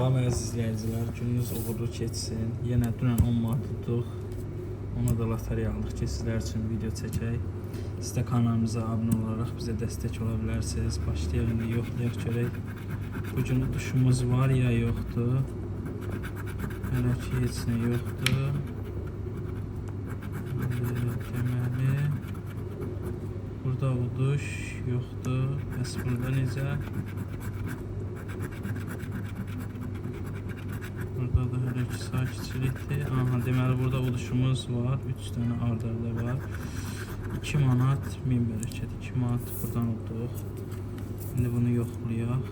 Salam əziz izləyicilər, gününüz uğurlu keçsin. Yenə dünən 10 manat tutduq. Ona da lotereyalıq ki, sizlər üçün video çəkək. Siz də kanalımıza abunə olaraq bizə dəstək ola bilərsiniz. Başlayaq indi yoxlayaq görək. Bugün uduşumuz var ya yoxdur. Hələ ki heç nə yoxdur. Deməli burada uduş yoxdur. Bəs burada necə? Burada da hələ ki sakitçilikdir. Aha, deməli burada uduşumuz var. 3 dənə ardarda var. 2 manat 1000 bərəkət. 2 manat buradan udduq. İndi bunu yoxlayaq.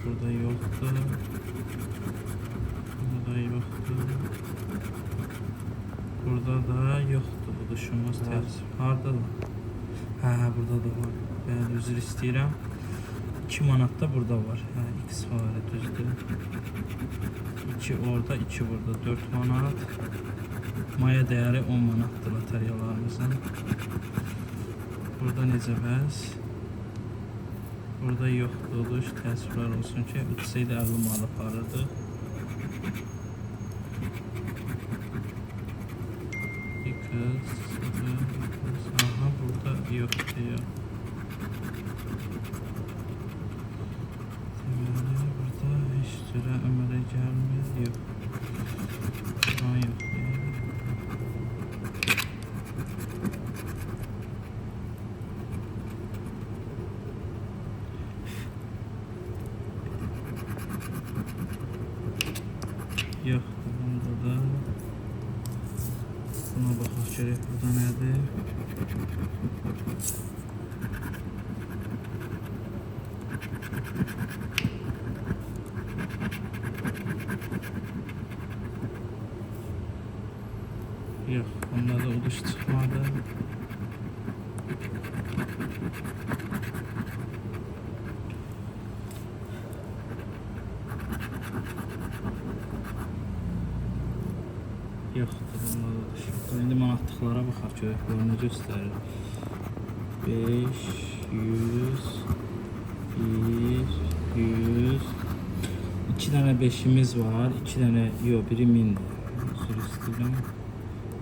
Burada yoxdur. Burada yoxdur. Burada da yoxdur uduşumuz. Hardadır? Hə, burada da var. Bəli, üzr istəyirəm. 2 manat da burada var. Hə, X var, düzdür. 2 orada, 2 burada. 4 manat. Maya dəyəri 10 manatdır loteriyalarımızın. Burada necə bəs? Burada yoxdur uduş. Təəssüflər olsun ki, uçsaydı 50 manat aparırdı. Aha, burada yoxdur ya. Burada heç cürə əmələ gəlmir, yox. Şuan yox. Yoxdur, bunda da. Buna baxaq görək, burada nədir? Yox, bunda da uduş çıxmadı. Yoxdur, bunda da uduş yoxdur. İndi manatlıqlara baxaq görək, bunu nə göstərir? 5, 100, 1, 100. 2 dənə 5'imiz var, 2 dənə, yox, biri 1000'dir. Üzr istəyirəm.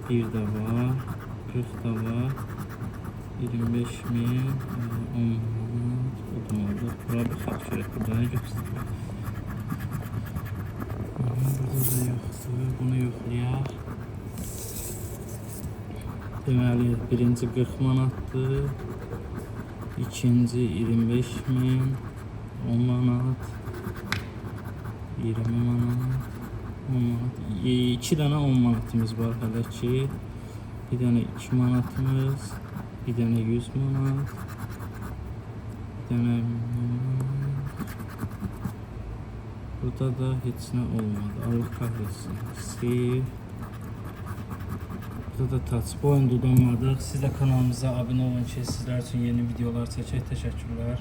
1 də var, 40 da var, 25.000, 10 manat, udmalı. Bura baxaq görək, burada nə göstərir? Burada da yoxdur, bunu yoxlayaq. Deməli, birinci 40 manatdır, ikinci 25.000, 10 manat, 20 manat, 10 manat. 2 dənə 10 manatımız var hələ ki. Bir dənə 2 manatımız, bir dənə 100 manat, bir dənə 1000 manat. Burada da heç nə olmadı. Allah kahretsin. Save. Burada da touch point udamadık. Siz də kanalımıza abunə olun ki, sizlər üçün yeni videolar çəkək. Təşəkkürlər.